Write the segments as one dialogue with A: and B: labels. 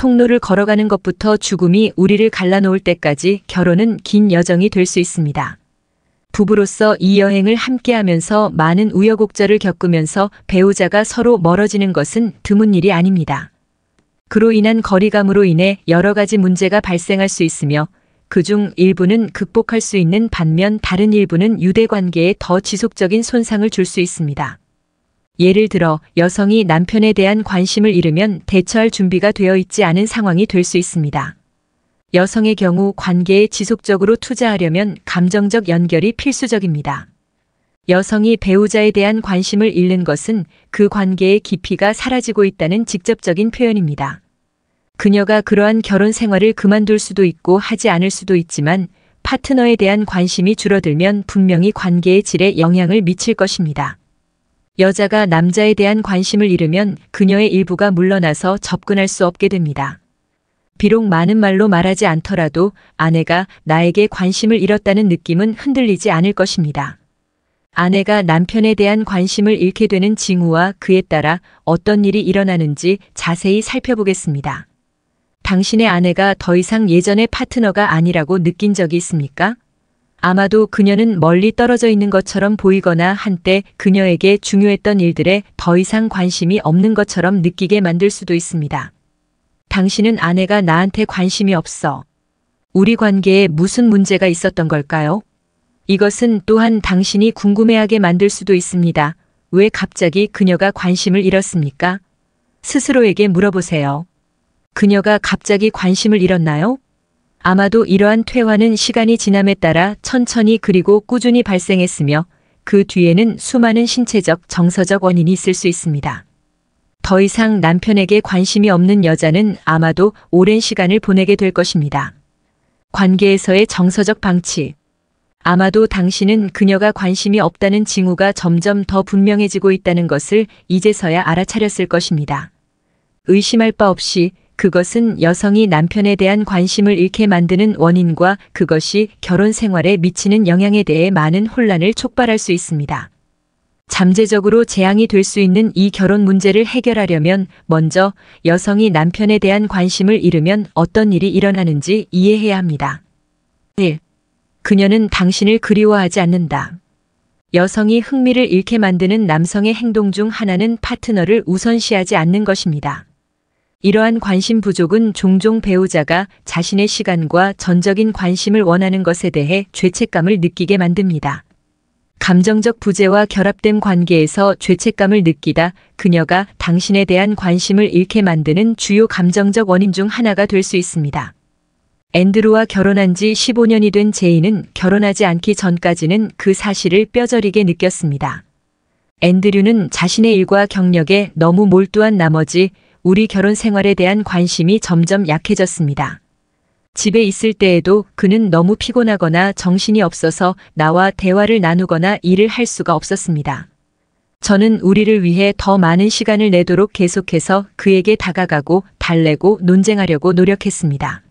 A: 통로를 걸어가는 것부터 죽음이 우리를 갈라놓을 때까지 결혼은 긴 여정이 될 수 있습니다. 부부로서 이 여행을 함께하면서 많은 우여곡절을 겪으면서 배우자가 서로 멀어지는 것은 드문 일이 아닙니다. 그로 인한 거리감으로 인해 여러 가지 문제가 발생할 수 있으며 그중 일부는 극복할 수 있는 반면 다른 일부는 유대관계에 더 지속적인 손상을 줄 수 있습니다. 예를 들어 여성이 남편에 대한 관심을 잃으면 대처할 준비가 되어 있지 않은 상황이 될 수 있습니다. 여성의 경우 관계에 지속적으로 투자하려면 감정적 연결이 필수적입니다. 여성이 배우자에 대한 관심을 잃는 것은 그 관계의 깊이가 사라지고 있다는 직접적인 표현입니다. 그녀가 그러한 결혼 생활을 그만둘 수도 있고 하지 않을 수도 있지만 파트너에 대한 관심이 줄어들면 분명히 관계의 질에 영향을 미칠 것입니다. 여자가 남자에 대한 관심을 잃으면 그녀의 일부가 물러나서 접근할 수 없게 됩니다. 비록 많은 말로 말하지 않더라도 아내가 나에게 관심을 잃었다는 느낌은 흔들리지 않을 것입니다. 아내가 남편에 대한 관심을 잃게 되는 징후와 그에 따라 어떤 일이 일어나는지 자세히 살펴보겠습니다. 당신의 아내가 더 이상 예전의 파트너가 아니라고 느낀 적이 있습니까? 아마도 그녀는 멀리 떨어져 있는 것처럼 보이거나 한때 그녀에게 중요했던 일들에 더 이상 관심이 없는 것처럼 느끼게 만들 수도 있습니다. 당신은 아내가 나한테 관심이 없어. 우리 관계에 무슨 문제가 있었던 걸까요? 이것은 또한 당신이 궁금해하게 만들 수도 있습니다. 왜 갑자기 그녀가 관심을 잃었습니까? 스스로에게 물어보세요. 그녀가 갑자기 관심을 잃었나요? 아마도 이러한 퇴화는 시간이 지남에 따라 천천히 그리고 꾸준히 발생했으며 그 뒤에는 수많은 신체적, 정서적 원인이 있을 수 있습니다. 더 이상 남편에게 관심이 없는 여자는 아마도 오랜 시간을 보내게 될 것입니다. 관계에서의 정서적 방치. 아마도 당신은 그녀가 관심이 없다는 징후가 점점 더 분명해지고 있다는 것을 이제서야 알아차렸을 것입니다. 의심할 바 없이 그것은 여성이 남편에 대한 관심을 잃게 만드는 원인과 그것이 결혼 생활에 미치는 영향에 대해 많은 혼란을 촉발할 수 있습니다. 잠재적으로 재앙이 될 수 있는 이 결혼 문제를 해결하려면 먼저 여성이 남편에 대한 관심을 잃으면 어떤 일이 일어나는지 이해해야 합니다. 1. 그녀는 당신을 그리워하지 않는다. 여성이 흥미를 잃게 만드는 남성의 행동 중 하나는 파트너를 우선시하지 않는 것입니다. 이러한 관심 부족은 종종 배우자가 자신의 시간과 전적인 관심을 원하는 것에 대해 죄책감을 느끼게 만듭니다. 감정적 부재와 결합된 관계에서 죄책감을 느끼다 그녀가 당신에 대한 관심을 잃게 만드는 주요 감정적 원인 중 하나가 될 수 있습니다. 앤드루와 결혼한 지 15년이 된 제이는 결혼하지 않기 전까지는 그 사실을 뼈저리게 느꼈습니다. 앤드류는 자신의 일과 경력에 너무 몰두한 나머지 우리 결혼 생활에 대한 관심이 점점 약해졌습니다. 집에 있을 때에도 그는 너무 피곤하거나 정신이 없어서 나와 대화를 나누거나 일을 할 수가 없었습니다. 저는 우리를 위해 더 많은 시간을 내도록 계속해서 그에게 다가가고 달래고 논쟁하려고 노력했습니다.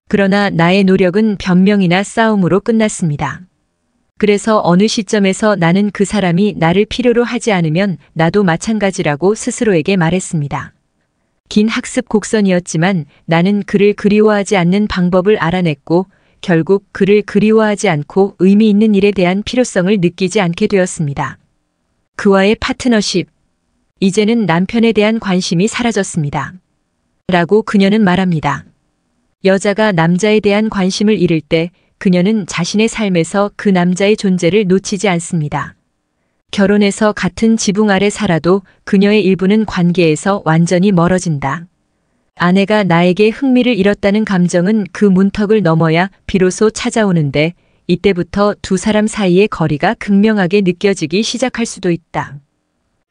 A: 그러나 나의 노력은 변명이나 싸움으로 끝났습니다. 그래서 어느 시점에서 나는 그 사람이 나를 필요로 하지 않으면 나도 마찬가지라고 스스로에게 말했습니다. 긴 학습 곡선이었지만 나는 그를 그리워하지 않는 방법을 알아냈고 결국 그를 그리워하지 않고 의미 있는 일에 대한 필요성을 느끼지 않게 되었습니다. 그와의 파트너십. 이제는 남편에 대한 관심이 사라졌습니다. 라고 그녀는 말합니다. 여자가 남자에 대한 관심을 잃을 때 그녀는 자신의 삶에서 그 남자의 존재를 놓치지 않습니다. 결혼해서 같은 지붕 아래 살아도 그녀의 일부는 관계에서 완전히 멀어진다. 아내가 나에게 흥미를 잃었다는 감정은 그 문턱을 넘어야 비로소 찾아오는데 이때부터 두 사람 사이의 거리가 극명하게 느껴지기 시작할 수도 있다.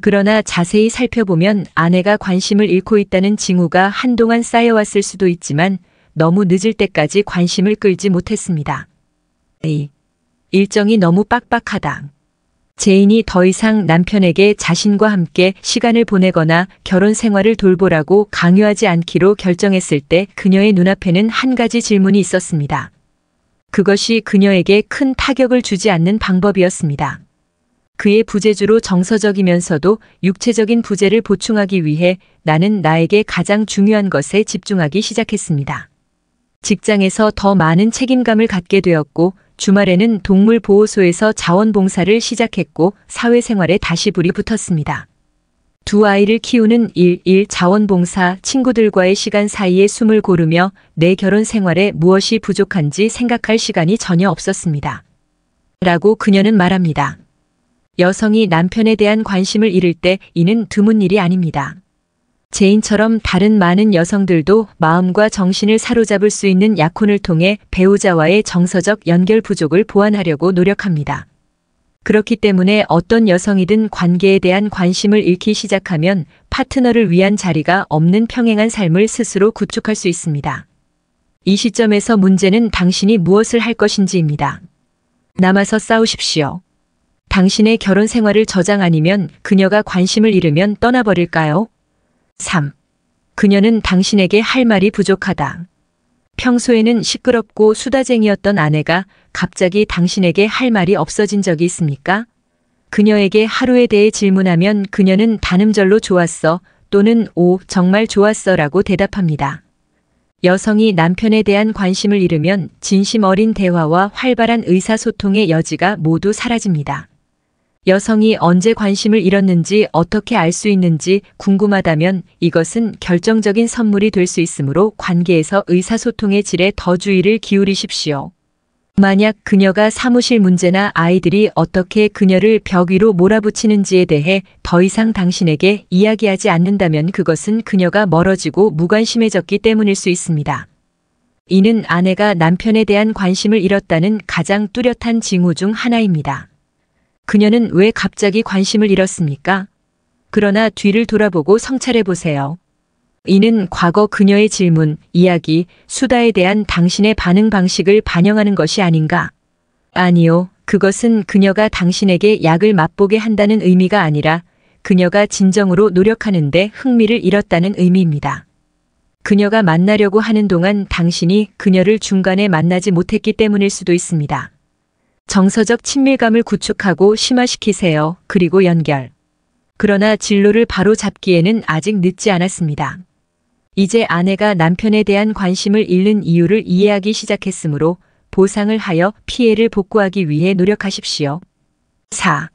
A: 그러나 자세히 살펴보면 아내가 관심을 잃고 있다는 징후가 한동안 쌓여왔을 수도 있지만 너무 늦을 때까지 관심을 끌지 못했습니다. 일정이 너무 빡빡하다. 제인이 더 이상 남편에게 자신과 함께 시간을 보내거나 결혼 생활을 돌보라고 강요하지 않기로 결정했을 때 그녀의 눈앞에는 한 가지 질문이 있었습니다. 그것이 그녀에게 큰 타격을 주지 않는 방법이었습니다. 그의 부재주로 정서적이면서도 육체적인 부재를 보충하기 위해 나는 나에게 가장 중요한 것에 집중하기 시작했습니다. 직장에서 더 많은 책임감을 갖게 되었고 주말에는 동물보호소에서 자원봉사를 시작했고 사회생활에 다시 불이 붙었습니다. 두 아이를 키우는 일 자원봉사, 친구들과의 시간 사이에 숨을 고르며 내 결혼 생활에 무엇이 부족한지 생각할 시간이 전혀 없었습니다. 라고 그녀는 말합니다. 여성이 남편에 대한 관심을 잃을 때 이는 드문 일이 아닙니다. 제인처럼 다른 많은 여성들도 마음과 정신을 사로잡을 수 있는 약혼을 통해 배우자와의 정서적 연결 부족을 보완하려고 노력합니다. 그렇기 때문에 어떤 여성이든 관계에 대한 관심을 잃기 시작하면 파트너를 위한 자리가 없는 평행한 삶을 스스로 구축할 수 있습니다. 이 시점에서 문제는 당신이 무엇을 할 것인지입니다. 남아서 싸우십시오. 당신의 결혼 생활을 저장 아니면 그녀가 관심을 잃으면 떠나버릴까요? 3. 그녀는 당신에게 할 말이 부족하다. 평소에는 시끄럽고 수다쟁이였던 아내가 갑자기 당신에게 할 말이 없어진 적이 있습니까? 그녀에게 하루에 대해 질문하면 그녀는 단음절로 좋았어 또는 오, 정말 좋았어 라고 대답합니다. 여성이 남편에 대한 관심을 잃으면 진심 어린 대화와 활발한 의사소통의 여지가 모두 사라집니다. 여성이 언제 관심을 잃었는지 어떻게 알 수 있는지 궁금하다면 이것은 결정적인 선물이 될 수 있으므로 관계에서 의사소통의 질에 더 주의를 기울이십시오. 만약 그녀가 사무실 문제나 아이들이 어떻게 그녀를 벽 위로 몰아붙이는지에 대해 더 이상 당신에게 이야기하지 않는다면 그것은 그녀가 멀어지고 무관심해졌기 때문일 수 있습니다. 이는 아내가 남편에 대한 관심을 잃었다는 가장 뚜렷한 징후 중 하나입니다. 그녀는 왜 갑자기 관심을 잃었습니까? 그러나 뒤를 돌아보고 성찰해 보세요. 이는 과거 그녀의 질문, 이야기, 수다에 대한 당신의 반응 방식을 반영하는 것이 아닌가? 아니요. 그것은 그녀가 당신에게 약을 맛보게 한다는 의미가 아니라 그녀가 진정으로 노력하는데 흥미를 잃었다는 의미입니다. 그녀가 만나려고 하는 동안 당신이 그녀를 중간에 만나지 못했기 때문일 수도 있습니다. 정서적 친밀감을 구축하고 심화시키세요. 그리고 연결. 그러나 진로를 바로 잡기에는 아직 늦지 않았습니다. 이제 아내가 남편에 대한 관심을 잃는 이유를 이해하기 시작했으므로 보상을 하여 피해를 복구하기 위해 노력하십시오. 4.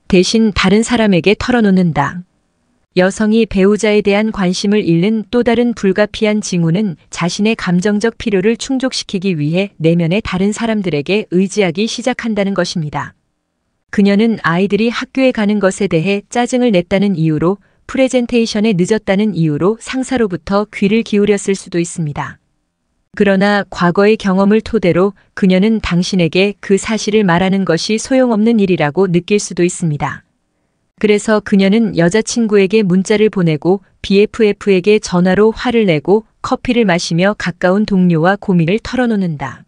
A: 대신 다른 사람에게 털어놓는다. 여성이 배우자에 대한 관심을 잃는 또 다른 불가피한 징후는 자신의 감정적 필요를 충족시키기 위해 내면의 다른 사람들에게 의지하기 시작한다는 것입니다. 그녀는 아이들이 학교에 가는 것에 대해 짜증을 냈다는 이유로 프레젠테이션에 늦었다는 이유로 상사로부터 귀를 기울였을 수도 있습니다. 그러나 과거의 경험을 토대로 그녀는 당신에게 그 사실을 말하는 것이 소용없는 일이라고 느낄 수도 있습니다. 그래서 그녀는 여자친구에게 문자를 보내고 BFF에게 전화로 화를 내고 커피를 마시며 가까운 동료와 고민을 털어놓는다.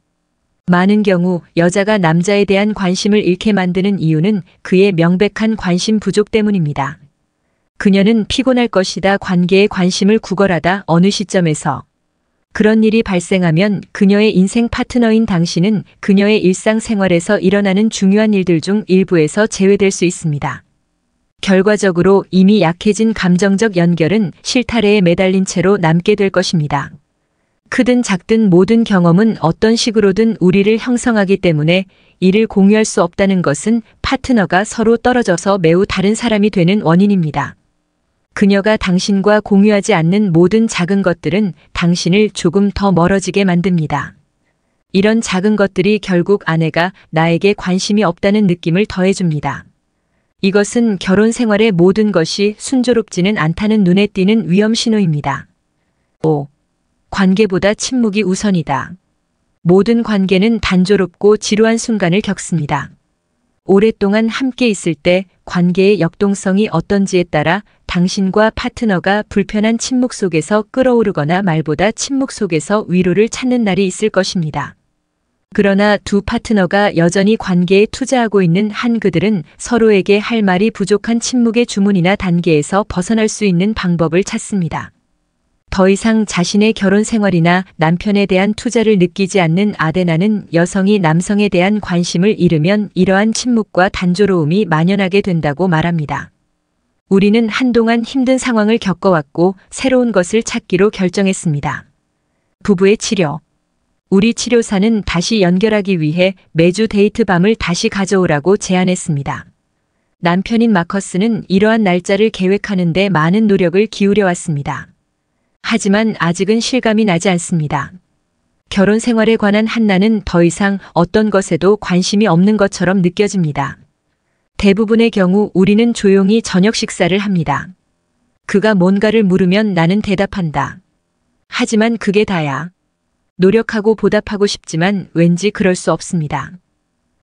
A: 많은 경우 여자가 남자에 대한 관심을 잃게 만드는 이유는 그의 명백한 관심 부족 때문입니다. 그녀는 피곤할 것이다 관계에 관심을 구걸하다 어느 시점에서 그런 일이 발생하면 그녀의 인생 파트너인 당신은 그녀의 일상생활에서 일어나는 중요한 일들 중 일부에서 제외될 수 있습니다. 결과적으로 이미 약해진 감정적 연결은 실타래에 매달린 채로 남게 될 것입니다. 크든 작든 모든 경험은 어떤 식으로든 우리를 형성하기 때문에 이를 공유할 수 없다는 것은 파트너가 서로 떨어져서 매우 다른 사람이 되는 원인입니다. 그녀가 당신과 공유하지 않는 모든 작은 것들은 당신을 조금 더 멀어지게 만듭니다. 이런 작은 것들이 결국 아내가 나에게 관심이 없다는 느낌을 더해줍니다. 이것은 결혼 생활의 모든 것이 순조롭지는 않다는 눈에 띄는 위험 신호입니다. 5. 관계보다 침묵이 우선이다. 모든 관계는 단조롭고 지루한 순간을 겪습니다. 오랫동안 함께 있을 때 관계의 역동성이 어떤지에 따라 당신과 파트너가 불편한 침묵 속에서 끓어오르거나 말보다 침묵 속에서 위로를 찾는 날이 있을 것입니다. 그러나 두 파트너가 여전히 관계에 투자하고 있는 한 그들은 서로에게 할 말이 부족한 침묵의 주문이나 단계에서 벗어날 수 있는 방법을 찾습니다. 더 이상 자신의 결혼 생활이나 남편에 대한 투자를 느끼지 않는 아데나는 여성이 남성에 대한 관심을 잃으면 이러한 침묵과 단조로움이 만연하게 된다고 말합니다. 우리는 한동안 힘든 상황을 겪어왔고 새로운 것을 찾기로 결정했습니다. 부부의 치료. 우리 치료사는 다시 연결하기 위해 매주 데이트 밤을 다시 가져오라고 제안했습니다. 남편인 마커스는 이러한 날짜를 계획하는 데 많은 노력을 기울여 왔습니다. 하지만 아직은 실감이 나지 않습니다. 결혼 생활에 관한 한나는 더 이상 어떤 것에도 관심이 없는 것처럼 느껴집니다. 대부분의 경우 우리는 조용히 저녁 식사를 합니다. 그가 뭔가를 물으면 나는 대답한다. 하지만 그게 다야. 노력하고 보답하고 싶지만 왠지 그럴 수 없습니다.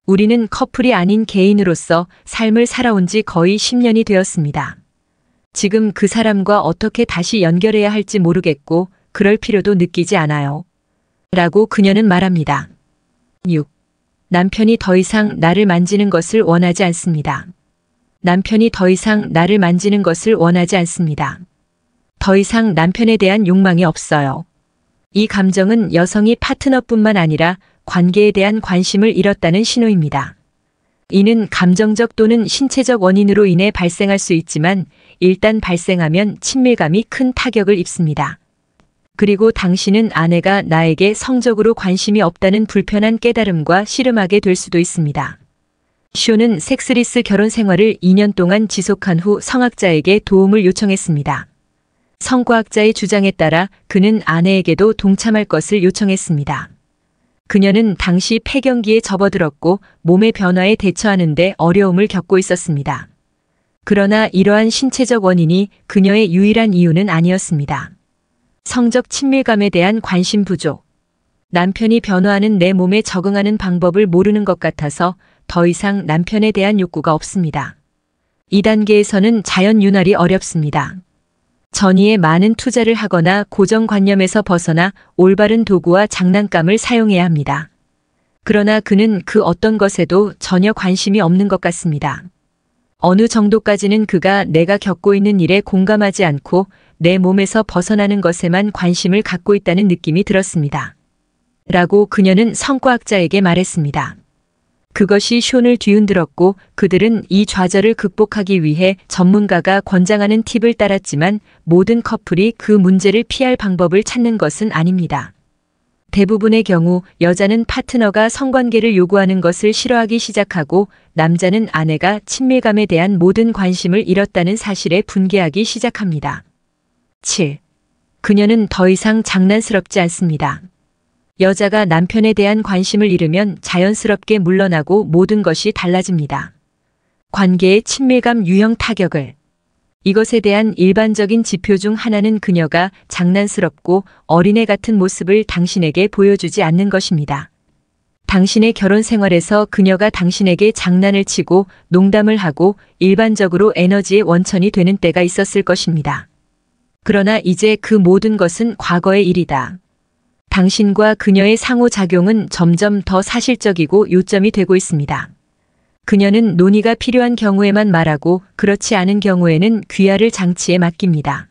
A: 우리는 커플이 아닌 개인으로서 삶을 살아온 지 거의 10년이 되었습니다. 지금 그 사람과 어떻게 다시 연결해야 할지 모르겠고 그럴 필요도 느끼지 않아요. 라고 그녀는 말합니다. 6. 남편이 더 이상 나를 만지는 것을 원하지 않습니다. 남편이 더 이상 나를 만지는 것을 원하지 않습니다. 더 이상 남편에 대한 욕망이 없어요. 이 감정은 여성이 파트너뿐만 아니라 관계에 대한 관심을 잃었다는 신호입니다. 이는 감정적 또는 신체적 원인으로 인해 발생할 수 있지만 일단 발생하면 친밀감이 큰 타격을 입습니다. 그리고 당신은 아내가 나에게 성적으로 관심이 없다는 불편한 깨달음과 씨름하게 될 수도 있습니다. 쇼는 섹스리스 결혼 생활을 2년 동안 지속한 후 성학자에게 도움을 요청했습니다. 성과학자의 주장에 따라 그는 아내에게도 동참할 것을 요청했습니다. 그녀는 당시 폐경기에 접어들었고 몸의 변화에 대처하는 데 어려움을 겪고 있었습니다. 그러나 이러한 신체적 원인이 그녀의 유일한 이유는 아니었습니다. 성적 친밀감에 대한 관심 부족. 남편이 변화하는 내 몸에 적응하는 방법을 모르는 것 같아서 더 이상 남편에 대한 욕구가 없습니다. 이 단계에서는 자연 윤활이 어렵습니다. 전이에 많은 투자를 하거나 고정관념에서 벗어나 올바른 도구와 장난감을 사용해야 합니다. 그러나 그는 그 어떤 것에도 전혀 관심이 없는 것 같습니다. 어느 정도까지는 그가 내가 겪고 있는 일에 공감하지 않고 내 몸에서 벗어나는 것에만 관심을 갖고 있다는 느낌이 들었습니다. 라고 그녀는 성과학자에게 말했습니다. 그것이 쇼를 뒤흔들었고 그들은 이 좌절을 극복하기 위해 전문가가 권장하는 팁을 따랐지만 모든 커플이 그 문제를 피할 방법을 찾는 것은 아닙니다. 대부분의 경우 여자는 파트너가 성관계를 요구하는 것을 싫어하기 시작하고 남자는 아내가 친밀감에 대한 모든 관심을 잃었다는 사실에 분개하기 시작합니다. 7. 그녀는 더 이상 장난스럽지 않습니다. 여자가 남편에 대한 관심을 잃으면 자연스럽게 물러나고 모든 것이 달라집니다. 관계의 친밀감 유형 타격을. 이것에 대한 일반적인 지표 중 하나는 그녀가 장난스럽고 어린애 같은 모습을 당신에게 보여주지 않는 것입니다. 당신의 결혼 생활에서 그녀가 당신에게 장난을 치고 농담을 하고 일반적으로 에너지의 원천이 되는 때가 있었을 것입니다. 그러나 이제 그 모든 것은 과거의 일이다. 당신과 그녀의 상호작용은 점점 더 사실적이고 요점이 되고 있습니다. 그녀는 논의가 필요한 경우에만 말하고 그렇지 않은 경우에는 귀하를 장치에 맡깁니다.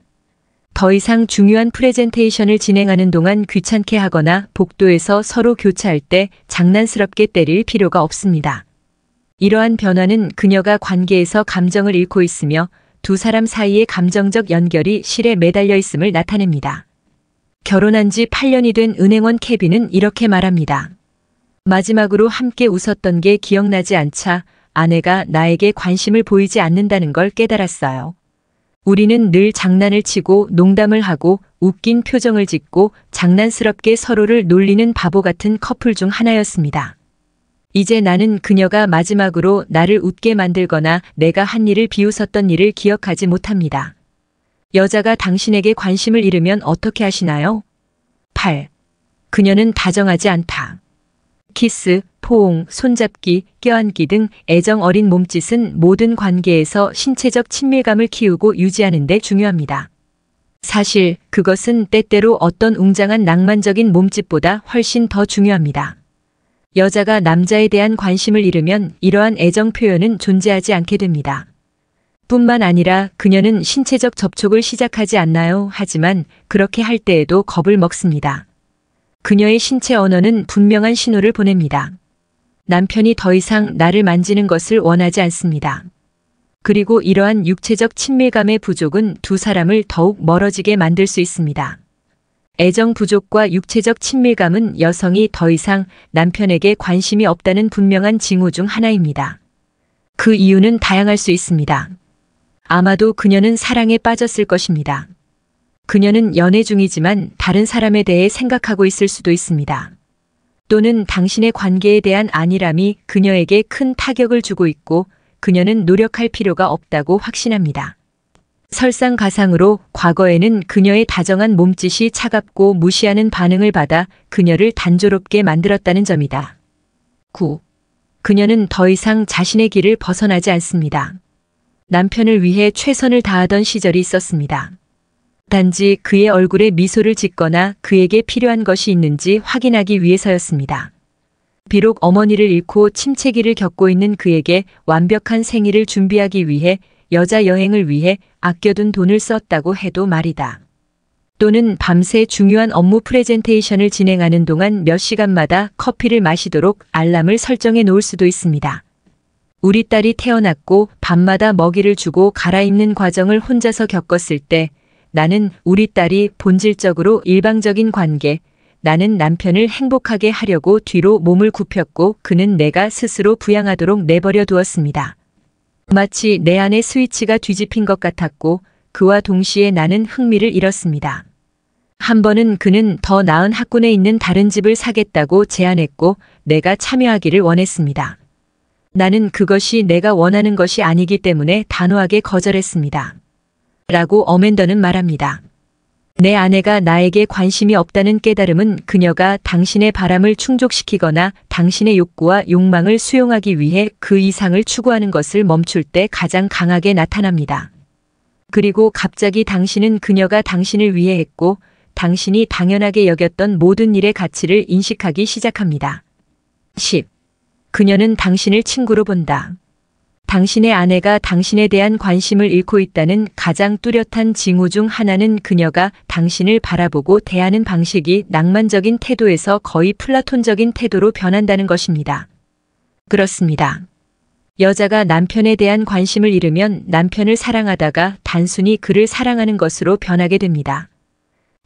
A: 더 이상 중요한 프레젠테이션을 진행하는 동안 귀찮게 하거나 복도에서 서로 교차할 때 장난스럽게 때릴 필요가 없습니다. 이러한 변화는 그녀가 관계에서 감정을 잃고 있으며 두 사람 사이의 감정적 연결이 실에 매달려 있음을 나타냅니다. 결혼한 지 8년이 된 은행원 케빈은 이렇게 말합니다. 마지막으로 함께 웃었던 게 기억나지 않자 아내가 나에게 관심을 보이지 않는다는 걸 깨달았어요. 우리는 늘 장난을 치고 농담을 하고 웃긴 표정을 짓고 장난스럽게 서로를 놀리는 바보 같은 커플 중 하나였습니다. 이제 나는 그녀가 마지막으로 나를 웃게 만들거나 내가 한 일을 비웃었던 일을 기억하지 못합니다. 여자가 당신에게 관심을 잃으면 어떻게 하시나요? 8. 그녀는 다정하지 않다. 키스, 포옹, 손잡기, 껴안기 등 애정 어린 몸짓은 모든 관계에서 신체적 친밀감을 키우고 유지하는 데 중요합니다. 사실 그것은 때때로 어떤 웅장한 낭만적인 몸짓보다 훨씬 더 중요합니다. 여자가 남자에 대한 관심을 잃으면 이러한 애정 표현은 존재하지 않게 됩니다. 뿐만 아니라 그녀는 신체적 접촉을 시작하지 않나요? 하지만 그렇게 할 때에도 겁을 먹습니다. 그녀의 신체 언어는 분명한 신호를 보냅니다. 남편이 더 이상 나를 만지는 것을 원하지 않습니다. 그리고 이러한 육체적 친밀감의 부족은 두 사람을 더욱 멀어지게 만들 수 있습니다. 애정 부족과 육체적 친밀감은 여성이 더 이상 남편에게 관심이 없다는 분명한 징후 중 하나입니다. 그 이유는 다양할 수 있습니다. 아마도 그녀는 사랑에 빠졌을 것입니다. 그녀는 연애 중이지만 다른 사람에 대해 생각하고 있을 수도 있습니다. 또는 당신의 관계에 대한 안일함이 그녀에게 큰 타격을 주고 있고 그녀는 노력할 필요가 없다고 확신합니다. 설상가상으로 과거에는 그녀의 다정한 몸짓이 차갑고 무시하는 반응을 받아 그녀를 단조롭게 만들었다는 점이다. 9. 그녀는 더 이상 자신의 길을 벗어나지 않습니다. 남편을 위해 최선을 다하던 시절이 있었습니다. 단지 그의 얼굴에 미소를 짓거나 그에게 필요한 것이 있는지 확인하기 위해서였습니다. 비록 어머니를 잃고 침체기를 겪고 있는 그에게 완벽한 생일을 준비하기 위해 여자 여행을 위해 아껴둔 돈을 썼다고 해도 말이다. 또는 밤새 중요한 업무 프레젠테이션을 진행하는 동안 몇 시간마다 커피를 마시도록 알람을 설정해 놓을 수도 있습니다. 우리 딸이 태어났고 밤마다 먹이를 주고 갈아입는 과정을 혼자서 겪었을 때 나는 우리 딸이 본질적으로 일방적인 관계, 나는 남편을 행복하게 하려고 뒤로 몸을 굽혔고 그는 내가 스스로 부양하도록 내버려 두었습니다. 마치 내 안의 스위치가 뒤집힌 것 같았고 그와 동시에 나는 흥미를 잃었습니다. 한 번은 그는 더 나은 학군에 있는 다른 집을 사겠다고 제안했고 내가 참여하기를 원했습니다. 나는 그것이 내가 원하는 것이 아니기 때문에 단호하게 거절했습니다. 라고 어맨더는 말합니다. 내 아내가 나에게 관심이 없다는 깨달음은 그녀가 당신의 바람을 충족시키거나 당신의 욕구와 욕망을 수용하기 위해 그 이상을 추구하는 것을 멈출 때 가장 강하게 나타납니다. 그리고 갑자기 당신은 그녀가 당신을 위해 했고 당신이 당연하게 여겼던 모든 일의 가치를 인식하기 시작합니다. 10. 그녀는 당신을 친구로 본다. 당신의 아내가 당신에 대한 관심을 잃고 있다는 가장 뚜렷한 징후 중 하나는 그녀가 당신을 바라보고 대하는 방식이 낭만적인 태도에서 거의 플라톤적인 태도로 변한다는 것입니다. 그렇습니다. 여자가 남편에 대한 관심을 잃으면 남편을 사랑하다가 단순히 그를 사랑하는 것으로 변하게 됩니다.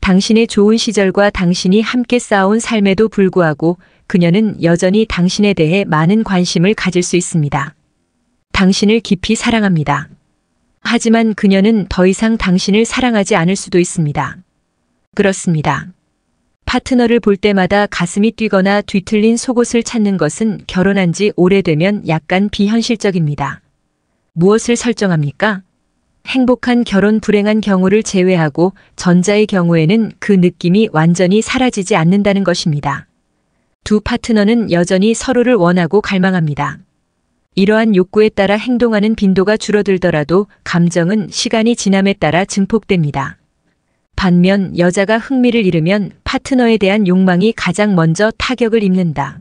A: 당신의 좋은 시절과 당신이 함께 쌓아온 삶에도 불구하고 그녀는 여전히 당신에 대해 많은 관심을 가질 수 있습니다. 당신을 깊이 사랑합니다. 하지만 그녀는 더 이상 당신을 사랑하지 않을 수도 있습니다. 그렇습니다. 파트너를 볼 때마다 가슴이 뛰거나 뒤틀린 속옷을 찾는 것은 결혼한 지 오래되면 약간 비현실적입니다. 무엇을 설정합니까? 행복한 결혼 불행한 경우를 제외하고 전자의 경우에는 그 느낌이 완전히 사라지지 않는다는 것입니다. 두 파트너는 여전히 서로를 원하고 갈망합니다. 이러한 욕구에 따라 행동하는 빈도가 줄어들더라도 감정은 시간이 지남에 따라 증폭됩니다. 반면 여자가 흥미를 잃으면 파트너에 대한 욕망이 가장 먼저 타격을 입는다.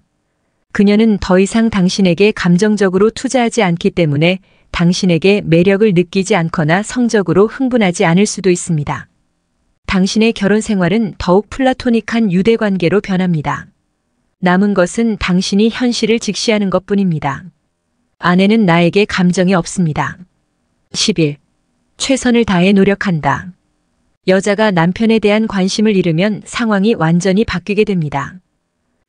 A: 그녀는 더 이상 당신에게 감정적으로 투자하지 않기 때문에 당신에게 매력을 느끼지 않거나 성적으로 흥분하지 않을 수도 있습니다. 당신의 결혼 생활은 더욱 플라토닉한 유대관계로 변합니다. 남은 것은 당신이 현실을 직시하는 것뿐입니다. 아내는 나에게 감정이 없습니다. 11. 최선을 다해 노력한다. 여자가 남편에 대한 관심을 잃으면 상황이 완전히 바뀌게 됩니다.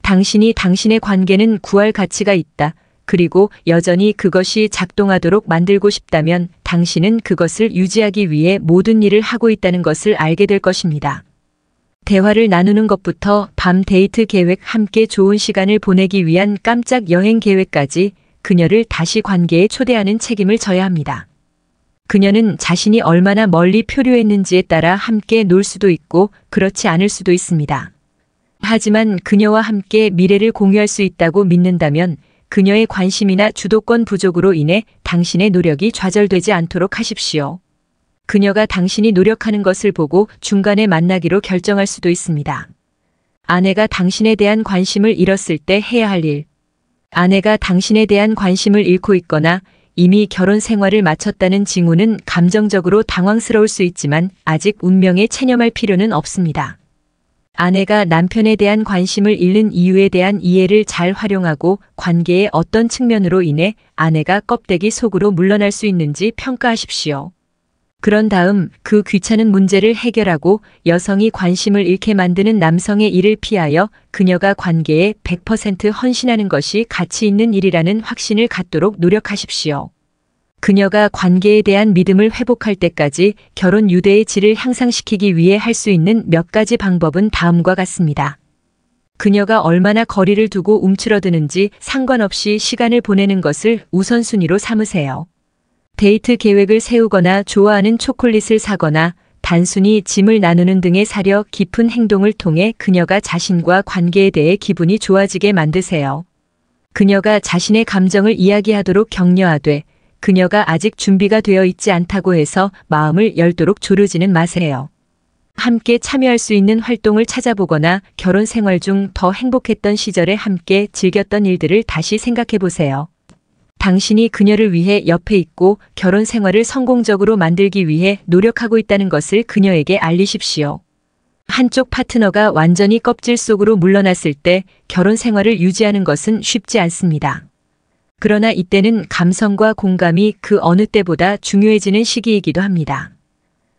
A: 당신이 당신의 관계는 구할 가치가 있다. 그리고 여전히 그것이 작동하도록 만들고 싶다면 당신은 그것을 유지하기 위해 모든 일을 하고 있다는 것을 알게 될 것입니다. 대화를 나누는 것부터 밤 데이트 계획, 함께 좋은 시간을 보내기 위한 깜짝 여행 계획까지 그녀를 다시 관계에 초대하는 책임을 져야 합니다. 그녀는 자신이 얼마나 멀리 표류했는지에 따라 함께 놀 수도 있고 그렇지 않을 수도 있습니다. 하지만 그녀와 함께 미래를 공유할 수 있다고 믿는다면 그녀의 관심이나 주도권 부족으로 인해 당신의 노력이 좌절되지 않도록 하십시오. 그녀가 당신이 노력하는 것을 보고 중간에 만나기로 결정할 수도 있습니다. 아내가 당신에 대한 관심을 잃었을 때 해야 할 일. 아내가 당신에 대한 관심을 잃고 있거나 이미 결혼 생활을 마쳤다는 징후는 감정적으로 당황스러울 수 있지만 아직 운명에 체념할 필요는 없습니다. 아내가 남편에 대한 관심을 잃는 이유에 대한 이해를 잘 활용하고 관계의 어떤 측면으로 인해 아내가 껍데기 속으로 물러날 수 있는지 평가하십시오. 그런 다음 그 귀찮은 문제를 해결하고 여성이 관심을 잃게 만드는 남성의 일을 피하여 그녀가 관계에 100% 헌신하는 것이 가치 있는 일이라는 확신을 갖도록 노력하십시오. 그녀가 관계에 대한 믿음을 회복할 때까지 결혼 유대의 질을 향상시키기 위해 할 수 있는 몇 가지 방법은 다음과 같습니다. 그녀가 얼마나 거리를 두고 움츠러드는지 상관없이 시간을 보내는 것을 우선순위로 삼으세요. 데이트 계획을 세우거나 좋아하는 초콜릿을 사거나 단순히 짐을 나누는 등의 사려 깊은 행동을 통해 그녀가 자신과 관계에 대해 기분이 좋아지게 만드세요. 그녀가 자신의 감정을 이야기하도록 격려하되 그녀가 아직 준비가 되어 있지 않다고 해서 마음을 열도록 조르지는 마세요. 함께 참여할 수 있는 활동을 찾아보거나 결혼 생활 중 더 행복했던 시절에 함께 즐겼던 일들을 다시 생각해 보세요. 당신이 그녀를 위해 옆에 있고 결혼 생활을 성공적으로 만들기 위해 노력하고 있다는 것을 그녀에게 알리십시오. 한쪽 파트너가 완전히 껍질 속으로 물러났을 때 결혼 생활을 유지하는 것은 쉽지 않습니다. 그러나 이때는 감성과 공감이 그 어느 때보다 중요해지는 시기이기도 합니다.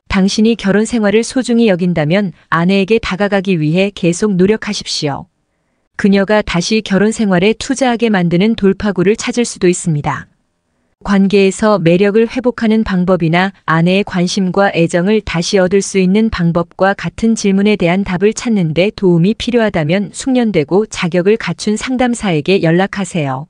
A: 당신이 결혼 생활을 소중히 여긴다면 아내에게 다가가기 위해 계속 노력하십시오. 그녀가 다시 결혼 생활에 투자하게 만드는 돌파구를 찾을 수도 있습니다. 관계에서 매력을 회복하는 방법이나 아내의 관심과 애정을 다시 얻을 수 있는 방법과 같은 질문에 대한 답을 찾는 데 도움이 필요하다면 숙련되고 자격을 갖춘 상담사에게 연락하세요.